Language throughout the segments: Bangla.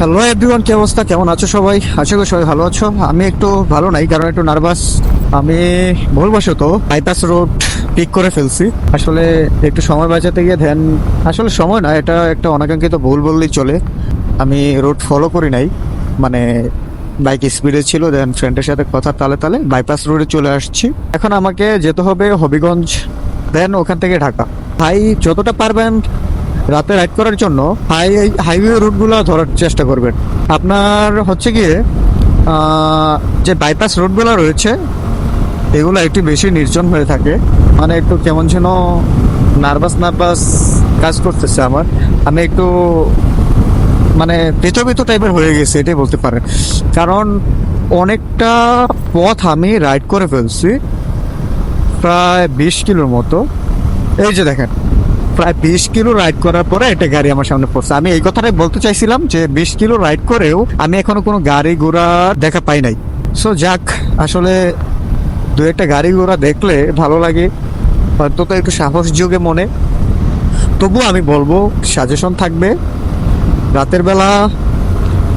হ্যালো এভরিওয়ান, কি অবস্থা? কেমন আছো সবাই? আশা করি সবাই ভালো আছো। আমি একটু ভালো নাই, কারণ একটু নার্ভাস। আমি ভুলবশত বাইপাস রোড পিক করে ফেলছি। আসলে একটু সময় বাঁচাতে গিয়ে ধ্যান, আসলে সময় না, এটা একটা অনাকাঙ্ক্ষিত ভুল বললেই চলে। আমি রোড ফলো করি নাই, মানে বাইক স্পিডে ছিল, দেন ফ্রেন্ডের সাথে কথা তালে তালে বাইপাস রোডে চলে আসছি। এখন আমাকে যেতে হবে হবিগঞ্জ, দেন ওখান থেকে ঢাকা। ভাই যতটা পারবেন রাতে রাইড করার জন্য হাইওয়ে রুটগুলো ধরার চেষ্টা করবেন। আপনার হচ্ছে গিয়ে যে বাইপাস রুটগুলো রয়েছে এগুলো একটু বেশি নির্জন হয়ে থাকে, মানে একটু কেমন যেন নার্ভাস নার্ভাস কাজ করতেছে আমার। আমি একটু মানে পেতো টাইপের হয়ে গেছে, এটাই বলতে পারেন। কারণ অনেকটা পথ আমি রাইড করে ফেলছি, প্রায় 20 কিলোর মতো। এই যে দেখেন, প্রায় 20 কিলো রাইড করার পরে একটা গাড়ি আমার সামনে পড়ছে। আমি এই কথাটাই বলতে চাইছিলাম যে 20 কিলো রাইড করেও আমি এখনো কোনো গাড়ি ঘোড়া দেখা পাই নাই। সো যাক, আসলে দু একটা গাড়ি ঘোড়া দেখলে ভালো লাগে, অন্তত একটু সাহস যোগে মনে। তবুও আমি বলবো, সাজেশন থাকবে, রাতের বেলা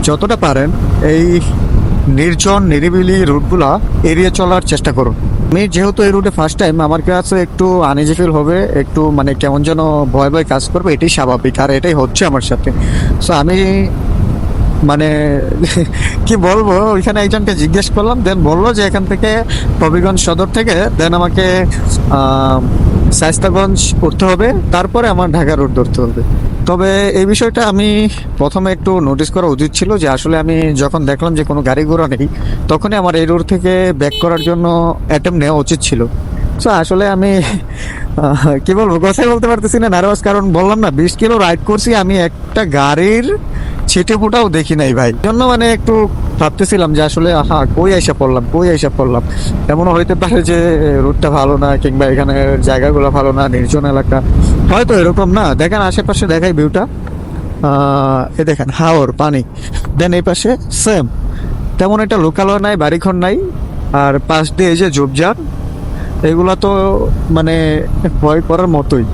যতটা পারেন এই নির্জন নিরিবিলি রুটগুলা এড়িয়ে চলার চেষ্টা করুন। আমি যেহেতু এই রুটে ফার্স্ট টাইম, আমার কাছে একটু আনইজি ফিল হবে, একটু মানে কেমন যেন ভয় ভয় কাজ করবে, এটাই স্বাভাবিক, আর এটাই হচ্ছে আমার সাথে। সো আমি মানে কি বলবো, ওইখানে একজনকে জিজ্ঞেস করলাম, দেন বললো যে এখান থেকে হবিগঞ্জ সদর থেকে দেন আমাকে শায়েস্তাগঞ্জ উঠতে হবে, তারপরে আমার ঢাকা রুট ধরতে হবে। তবে এই বিষয়টা আমি প্রথমে একটু নোটিস করা উচিত ছিল, যে আসলে আমি যখন দেখলাম যে কোনো গাড়ি ঘোড়া নেই, তখনই আমার এই রুট থেকে ব্যাক করার জন্য অ্যাটেম্প নেওয়া উচিত ছিল। সো আসলে আমি কি বলবো, কথাই বলতে পারতেছি না, নার্ভাস। কারণ বললাম না, 20 কিলো রাইড করছি, আমি একটা গাড়ির ছিটে ফোটাও দেখি নাই ভাই। জন্য মানে একটু ভাবতেছিলাম যে আসলে কই আইসা পড়লাম। এমনও হইতে পারে যে রুটটা ভালো না, কিংবা এখানে জায়গাগুলো ভালো না, নির্জন এলাকা, হয়তো এরকম না। দেখেন আশেপাশে, দেখাই ভিউটা, এ দেখেন হাওর পানি, দেন এই পাশে সেম তেমন একটা লোকালয় নাই, বাড়িঘর নাই, আর পাশ দিয়ে এই যে ঝোপঝাড়, এগুলা তো মানে ভয় করার মতোই।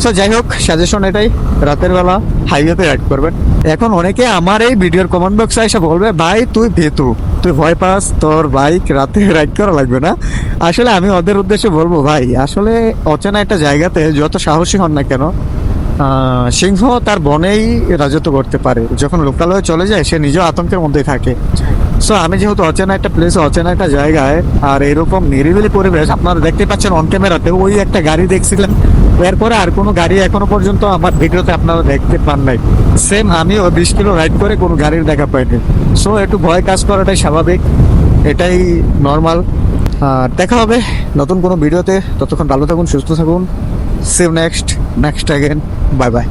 সো যাই হোক, সাজেশন এটাই, রাতের বেলা হাইওয়েতে রাইড করবেন। এখন অনেকে আমার এই ভিডিওর কমেন্ট বক্সে এসে বলবে, ভাই তুই ভীতু, তুই ভয় পাস, তোর বাইক রাতে রাইড করা লাগবে না। আসলে আমি ওদের উদ্দেশ্যে বলবো, ভাই আসলে অচেনা একটা জায়গাতে যত সাহসী হন না কেন, সিংহ তার বনেই রাজত্ব করতে পারে। যখন লোকালয়ে চলে যায়, সে নিজেও আতঙ্কের মধ্যেই থাকে। সো আমি যেহেতু অচেনা একটা প্লেসে, অচেনা একটা জায়গায়, আর এরকম নিরিবিলি পরিবেশ, আপনারা দেখতে পাচ্ছেন অন ক্যামেরাতে ওই একটা গাড়ি দেখছিলেন, এরপরে আর কোনো গাড়ি এখনো পর্যন্ত আমার ভিডিওতে আপনারা দেখতে পান নাই। সেম আমিও 20 কিলো রাইড করে কোনো গাড়ির দেখা পাইনি। সো একটু ভয় কাজ করাটাই স্বাভাবিক, এটাই নর্মাল। দেখা হবে নতুন কোনো ভিডিওতে, ততক্ষণ ভালো থাকুন, সুস্থ থাকুন। See you next again, bye by.